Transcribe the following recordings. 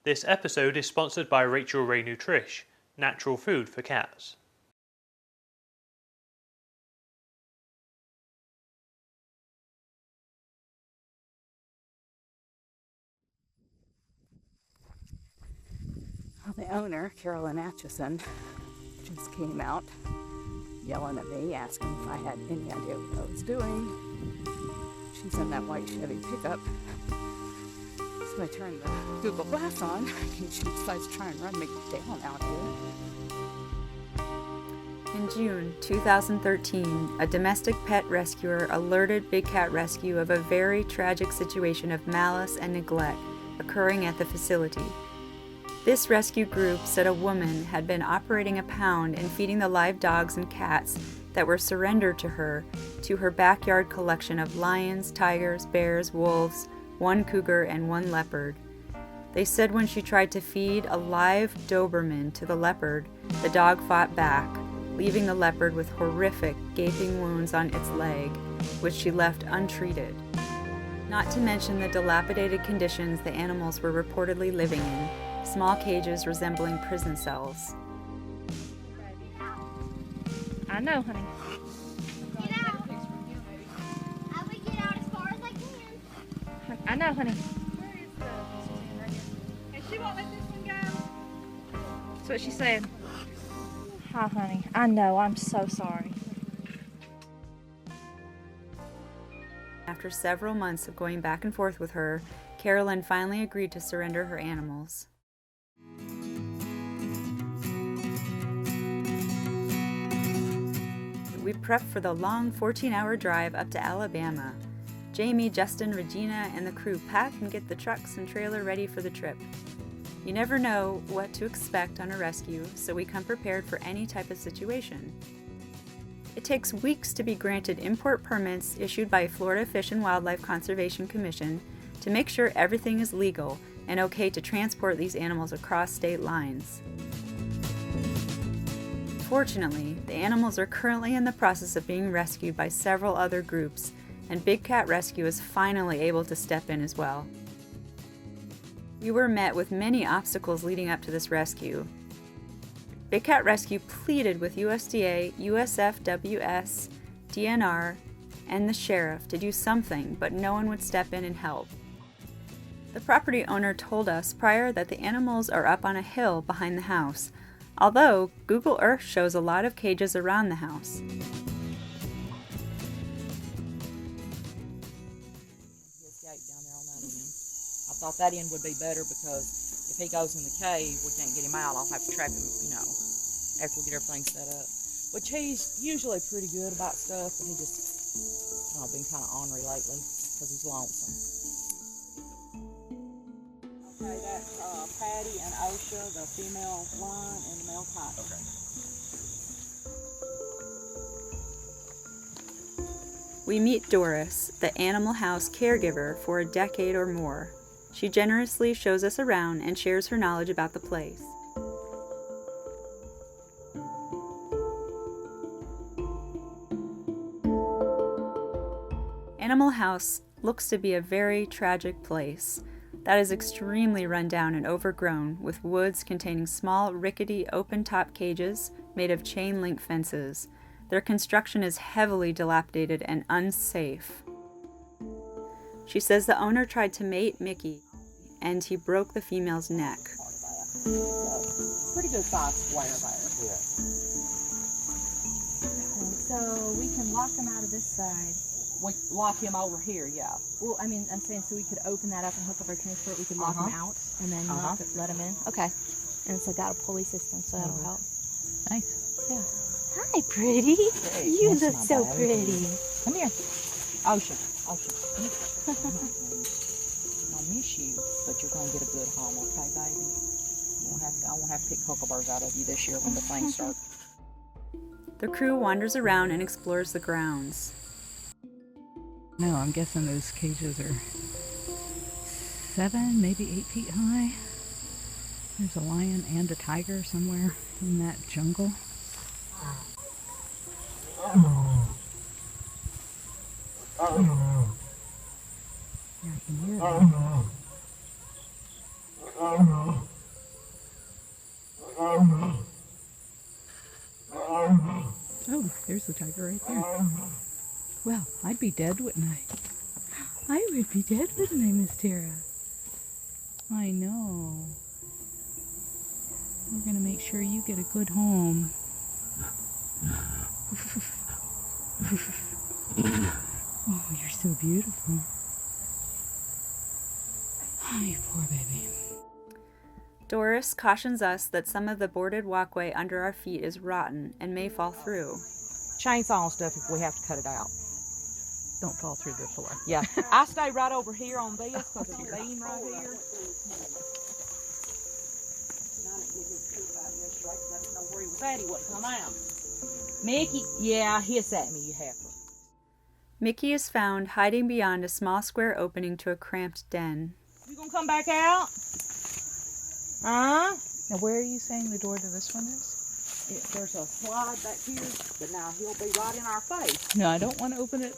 This episode is sponsored by Rachel Ray Nutrish, natural food for cats. Well, the owner, Carolyn Atchison, just came out yelling at me, asking if I had any idea what I was doing. She's in that white Chevy pickup. So I turned the Google Glass on, and she decides to try and run me down out here. In June 2013, a domestic pet rescuer alerted Big Cat Rescue of a very tragic situation of malice and neglect occurring at the facility. This rescue group said a woman had been operating a pound and feeding the live dogs and cats that were surrendered to her backyard collection of lions, tigers, bears, wolves, 1 cougar, and 1 leopard. They said when she tried to feed a live Doberman to the leopard, the dog fought back, leaving the leopard with horrific gaping wounds on its leg, which she left untreated. Not to mention the dilapidated conditions the animals were reportedly living in, small cages resembling prison cells. I know, honey. Get out. I will get out as far as I can. I know, honey. Where is Suzanne right here? And she won't let this one go. That's what she said. Hi, honey. I know. I'm so sorry. After several months of going back and forth with her, Carolyn finally agreed to surrender her animals. We prepped for the long 14-hour drive up to Alabama. Jamie, Justin, Regina, and the crew pack and get the trucks and trailer ready for the trip. You never know what to expect on a rescue, so we come prepared for any type of situation. It takes weeks to be granted import permits issued by Florida Fish and Wildlife Conservation Commission to make sure everything is legal and okay to transport these animals across state lines. Fortunately, the animals are currently in the process of being rescued by several other groups, and Big Cat Rescue is finally able to step in as well. We were met with many obstacles leading up to this rescue. Big Cat Rescue pleaded with USDA, USFWS, DNR, and the sheriff to do something, but no one would step in and help. The property owner told us prior that the animals are up on a hill behind the house, although Google Earth shows a lot of cages around the house. His gate down there on that end. I thought that end would be better because if he goes in the cave, we can't get him out. I'll have to trap him, after we get everything set up. Which he's usually pretty good about stuff, but he just, been kind of ornery lately because he's lonesome. Okay, that's Patty and Osha, the female lion, and the male tiger. Okay. We meet Doris, the Animal House caregiver for a decade or more. She generously shows us around and shares her knowledge about the place. Animal House looks to be a very tragic place that is extremely run down and overgrown, with woods containing small, rickety, open-top cages made of chain-link fences. Their construction is heavily dilapidated and unsafe. She says the owner tried to mate Mickey, and he broke the female's neck. Pretty good size square there. Okay, so we can lock them out of this side. We lock him over here, yeah. Well, I'm saying so we could open that up and hook up our transport. We could lock them out and then let them in. Okay. And it's got a pulley system, so that'll help. Thanks. Yeah. Hi, pretty. Hey, You that's look not so bad. pretty. Come here. Osha. I miss you, but you're going to get a good home, okay, baby? I won't have to pick huckleberries out of you this year when the things start. The crew wanders around and explores the grounds. No, I'm guessing those cages are 7, maybe 8 feet high. There's a lion and a tiger somewhere in that jungle. Yeah, I can hear them. Oh, there's the tiger right there. Well, I'd be dead, wouldn't I? I would be dead, wouldn't I, Miss Tara? I know. We're gonna make sure you get a good home. Oh, you're so beautiful. Hi, poor baby. Doris cautions us that some of the boarded walkway under our feet is rotten and may fall through. Chainsaw and stuff if we have to cut it out. Don't fall through the floor. Yeah, I stay right over here on this because there's a beam right here. I didn't know where he was at. He wouldn't come out. Mickey, yeah, hiss at me, you heifer. Mickey is found hiding beyond a small square opening to a cramped den. You gonna come back out? Huh? Now, where are you saying the door to this one is? There's a slide back here, but now he'll be right in our face. No, I don't want to open it.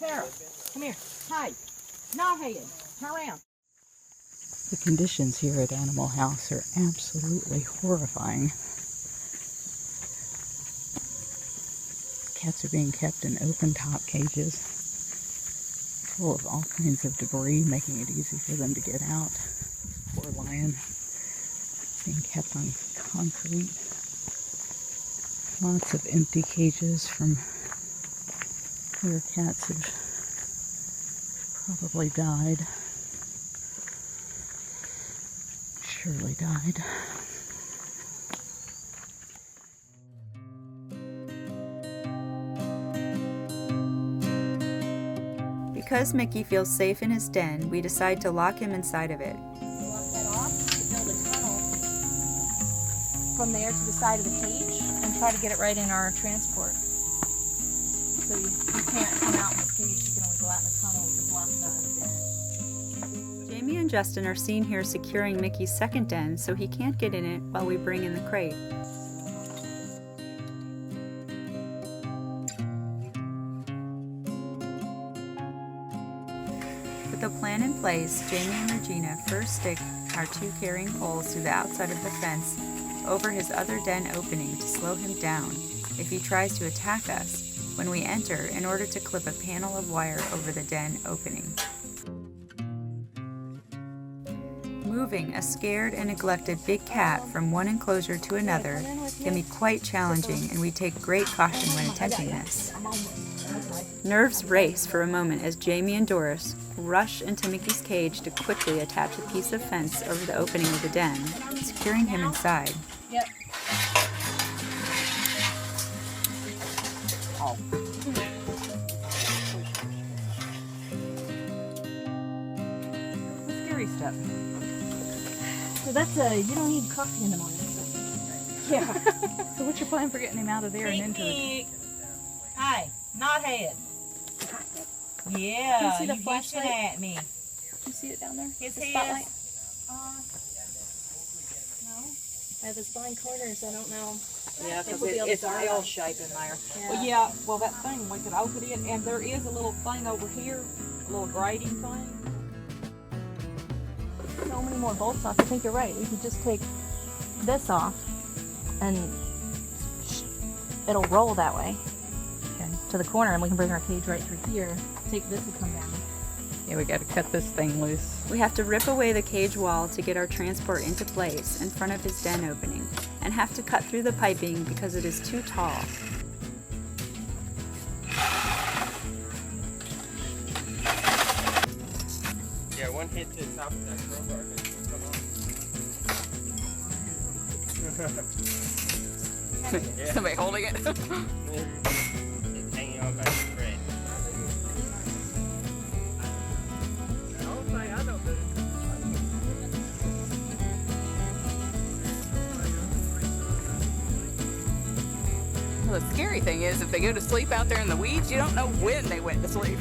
Tara, come here. Hey, Knothead, turn around. The conditions here at Animal House are absolutely horrifying. Cats are being kept in open-top cages, full of all kinds of debris, making it easy for them to get out. Poor lion being kept on concrete. Lots of empty cages from where cats have probably died. Surely died. Because Mickey feels safe in his den, we decide to lock him inside of it. Block that off to build a tunnel from there to the side of the cage and try to get it right in our transport. So you can't come out in this cage, you can only go out in the tunnel. We can block that again. Jamie and Justin are seen here securing Mickey's second den so he can't get in it while we bring in the crate. With the plan in place, Jamie and Regina first stick our 2 carrying poles through the outside of the fence over his other den opening to slow him down if he tries to attack us when we enter in order to clip a panel of wire over the den opening. Moving a scared and neglected big cat from one enclosure to another can be quite challenging, and we take great caution when attempting this. Nerves race for a moment as Jamie and Doris rush into Mickey's cage to quickly attach a piece of fence over the opening of the den, securing him inside. Yep. Oh. The scary stuff. So that's you don't need coffee in the morning. Yeah. So what's your plan for getting him out of there and into the... Hey, Knothead. Yeah, Can you see the you flashlight? hissing at me. Do you see it down there? His The head. spotlight? No. I have this blind corners, I don't know. Yeah, If because we'll be able to it's an see L it. shape in there. Yeah. Well, that thing, we could open it, and there is a little thing over here, a little grating thing. So many more bolts off. I think you're right. We could just take this off and it'll roll that way to the corner, and we can bring our cage right through here. Take this and come down. Yeah, we gotta cut this thing loose. We have to rip away the cage wall to get our transport into place in front of his den opening, and have to cut through the piping because it is too tall. Yeah, one hit to the top of that crowbar. Come on. Yeah. Somebody holding it. It's hanging on by the thread. The whole thing, I don't do. Well, the scary thing is, if they go to sleep out there in the weeds, you don't know when they went to sleep.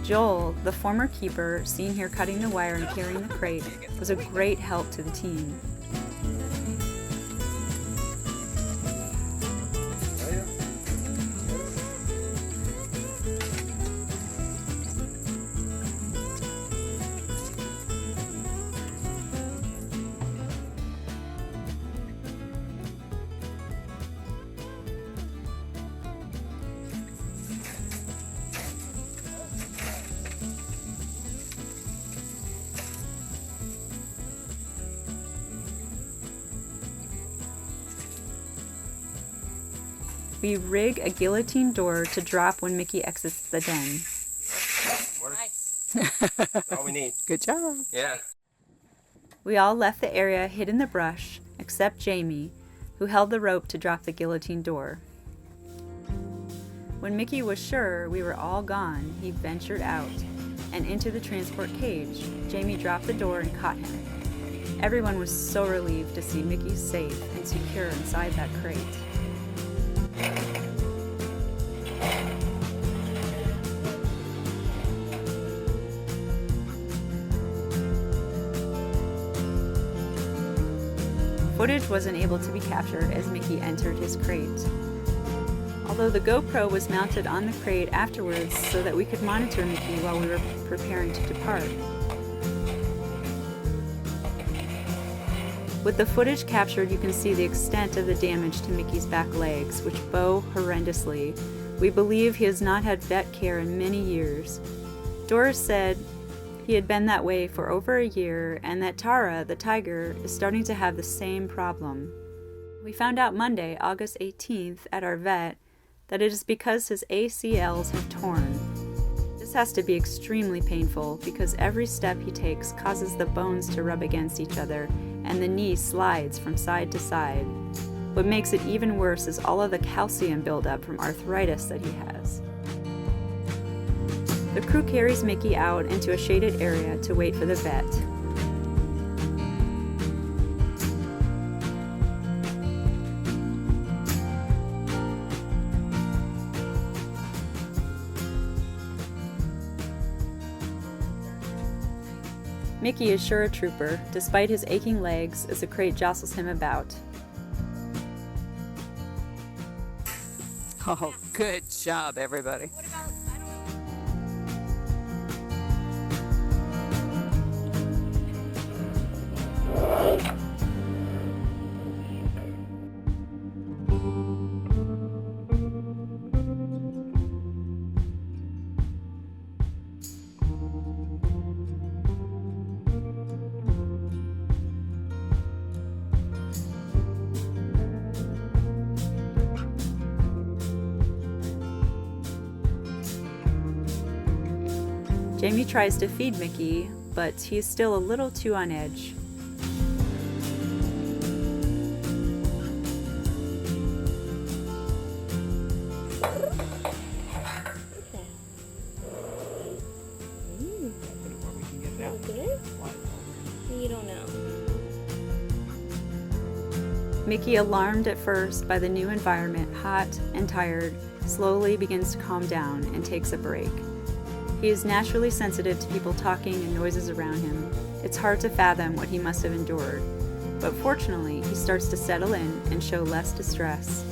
Joel, the former keeper, seen here cutting the wire and carrying the crate, was a great help to the team. We rig a guillotine door to drop when Mickey exits the den. Nice. That's all we need. Good job. Yeah. We all left the area hid in the brush, except Jamie, who held the rope to drop the guillotine door. When Mickey was sure we were all gone, he ventured out and into the transport cage. Jamie dropped the door and caught him. Everyone was so relieved to see Mickey safe and secure inside that crate. Footage wasn't able to be captured as Mickey entered his crate. Although the GoPro was mounted on the crate afterwards so that we could monitor Mickey while we were preparing to depart. With the footage captured, you can see the extent of the damage to Mickey's back legs, which bow horrendously. We believe he has not had vet care in many years. Doris said he had been that way for over a year, and that Tara, the tiger, is starting to have the same problem. We found out Monday, August 18th, at our vet, that it is because his ACLs have torn. This has to be extremely painful because every step he takes causes the bones to rub against each other and the knee slides from side to side. What makes it even worse is all of the calcium buildup from arthritis that he has. The crew carries Mickey out into a shaded area to wait for the vet. Mickey is sure a trooper, despite his aching legs as the crate jostles him about. Oh, good job, everybody. What about, Jamie tries to feed Mickey, but he's still a little too on edge. you don't know. Mickey, alarmed at first by the new environment, hot and tired, slowly begins to calm down and takes a break. He is naturally sensitive to people talking and noises around him. It's hard to fathom what he must have endured, but fortunately, he starts to settle in and show less distress.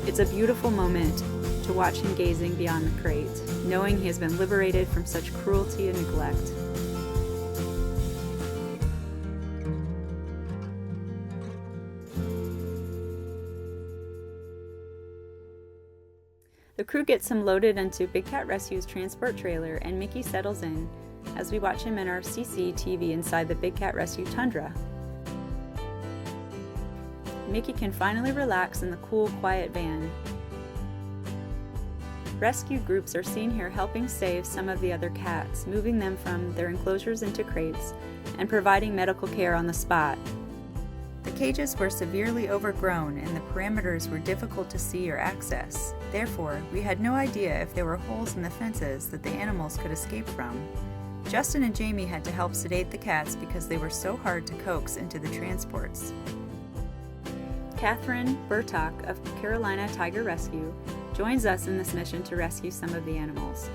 It's a beautiful moment to watch him gazing beyond the crate, knowing he has been liberated from such cruelty and neglect. The crew gets him loaded into Big Cat Rescue's transport trailer, and Mickey settles in as we watch him in our CCTV inside the Big Cat Rescue Tundra. Mickey can finally relax in the cool, quiet van. Rescue groups are seen here helping save some of the other cats, moving them from their enclosures into crates, and providing medical care on the spot. The cages were severely overgrown and the perimeters were difficult to see or access. Therefore, we had no idea if there were holes in the fences that the animals could escape from. Justin and Jamie had to help sedate the cats because they were so hard to coax into the transports. Kathryn, Bertok of Carolina Tiger Rescue, joins us in this mission to rescue some of the animals.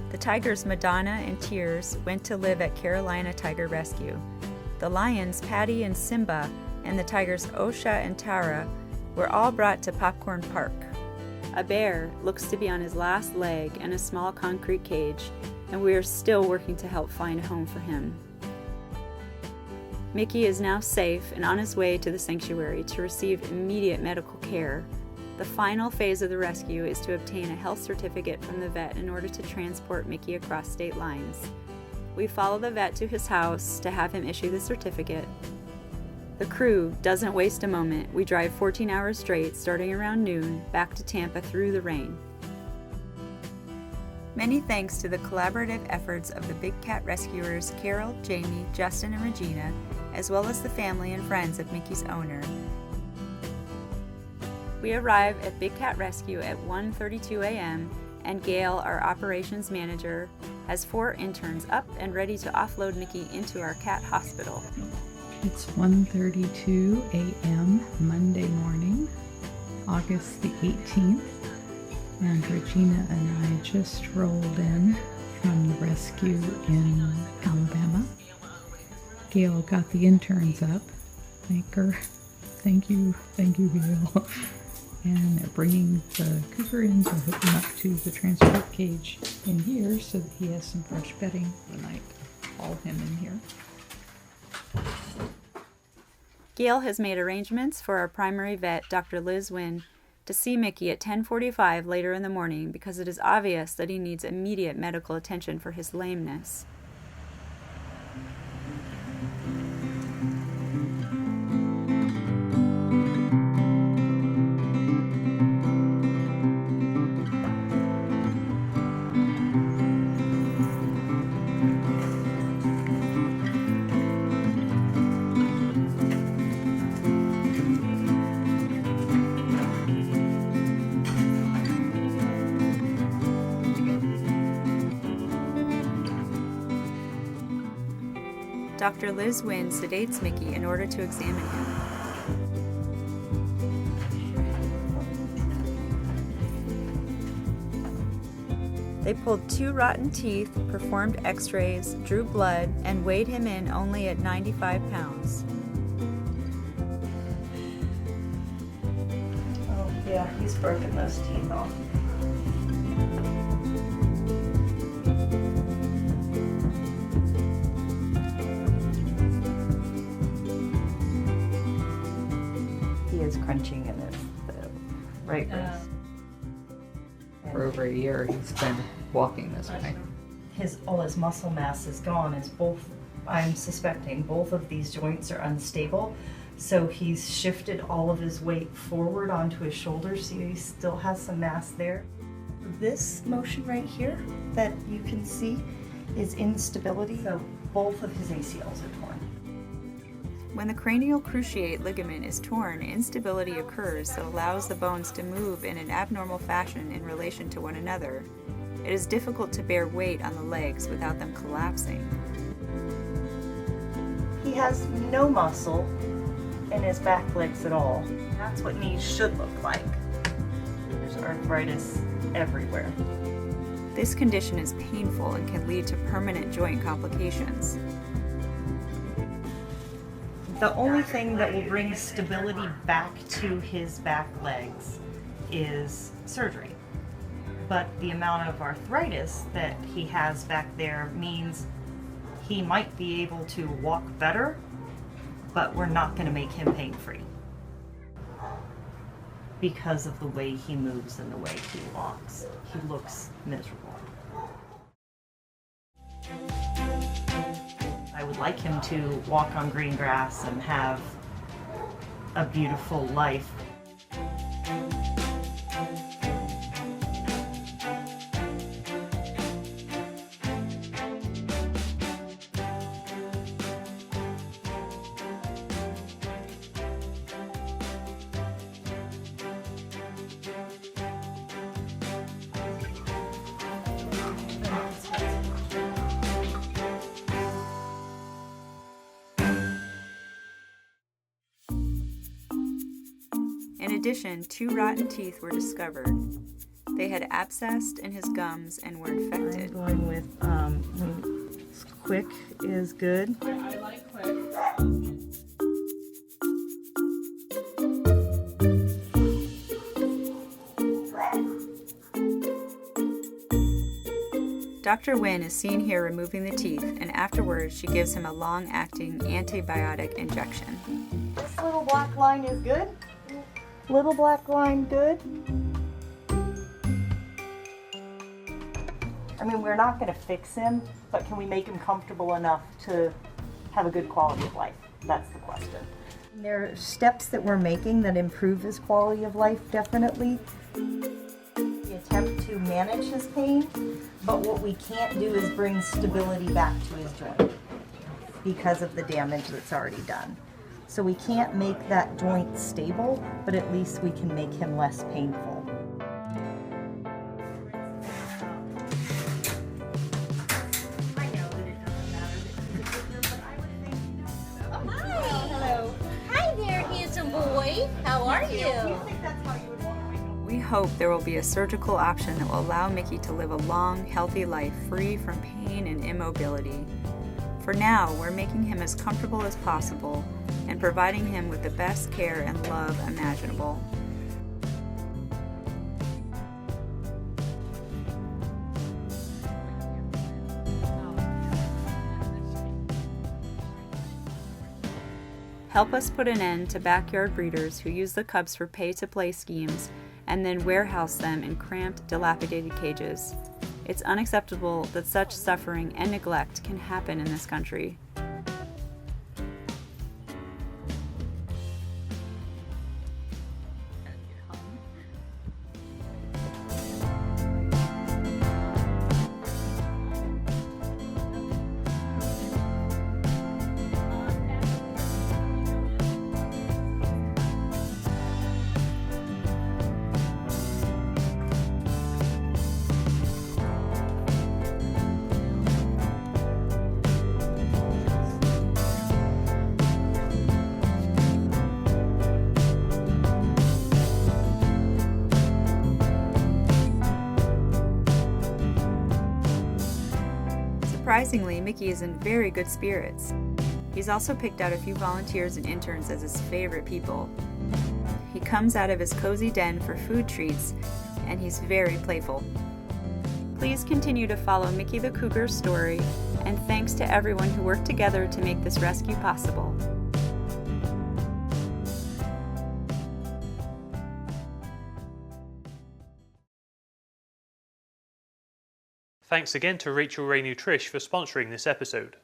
The tigers Madonna and Tears went to live at Carolina Tiger Rescue. The lions Patty and Simba and the tigers Osha and Tara were all brought to Popcorn Park. A bear looks to be on his last leg in a small concrete cage, and we are still working to help find a home for him. Mickey is now safe and on his way to the sanctuary to receive immediate medical care. The final phase of the rescue is to obtain a health certificate from the vet in order to transport Mickey across state lines. We follow the vet to his house to have him issue the certificate. The crew doesn't waste a moment. We drive 14 hours straight, starting around noon, back to Tampa through the rain. Many thanks to the collaborative efforts of the Big Cat rescuers Carol, Jamie, Justin, and Regina, as well as the family and friends of Mickey's owner. We arrive at Big Cat Rescue at 1:32 a.m., and Gail, our operations manager, has 4 interns up and ready to offload Mickey into our cat hospital. It's 1:32 a.m. Monday morning, August the 18th, and Regina and I just rolled in from the rescue in Alabama. Gail got the interns up. Thank her. Thank you, Gail. And they're bringing the Cougar in to hook him up to the transport cage in here so that he has some fresh bedding for the night. Haul him in here. Gail has made arrangements for our primary vet, Dr. Liz Wynn, to see Mickey at 10:45 later in the morning because it is obvious that he needs immediate medical attention for his lameness. Dr. Liz Wynn sedates Mickey in order to examine him. They pulled 2 rotten teeth, performed x-rays, drew blood, and weighed him in only at 95 pounds. Oh yeah, he's broken those teeth off. Crunching in the right wrist. For over a year, he's been walking this way. All his muscle mass is gone. I'm suspecting both of these joints are unstable. So he's shifted all of his weight forward onto his shoulders, so he still has some mass there. This motion right here that you can see is instability. So both of his ACLs are torn. When the cranial cruciate ligament is torn, instability occurs that allows the bones to move in an abnormal fashion in relation to one another. It is difficult to bear weight on the legs without them collapsing. He has no muscle in his back legs at all. That's what knees should look like. There's arthritis everywhere. This condition is painful and can lead to permanent joint complications. The only thing that will bring stability back to his back legs is surgery. But the amount of arthritis that he has back there means he might be able to walk better, but we're not going to make him pain-free because of the way he moves and the way he walks. He looks miserable. I would like him to walk on green grass and have a beautiful life. In addition, 2 rotten teeth were discovered. They had abscessed in his gums and were infected. I'm going with Quick is good. I like quick. Dr. Wynn is seen here removing the teeth, and afterwards she gives him a long-acting antibiotic injection. This little black line is good. Little black line good. I mean, we're not going to fix him, but can we make him comfortable enough to have a good quality of life? That's the question. There are steps that we're making that improve his quality of life, definitely. We attempt to manage his pain, but what we can't do is bring stability back to his joint because of the damage that's already done. So we can't make that joint stable, but at least we can make him less painful. How are you? We hope there will be a surgical option that will allow Mickey to live a long, healthy life free from pain and immobility. For now, we're making him as comfortable as possible and providing him with the best care and love imaginable. Help us put an end to backyard breeders who use the cubs for pay-to-play schemes and then warehouse them in cramped, dilapidated cages. It's unacceptable that such suffering and neglect can happen in this country. Surprisingly, Mickey is in very good spirits. He's also picked out a few volunteers and interns as his favorite people. He comes out of his cozy den for food treats, and he's very playful. Please continue to follow Mickey the Cougar's story, and thanks to everyone who worked together to make this rescue possible. Thanks again to Rachael Ray Nutrish for sponsoring this episode.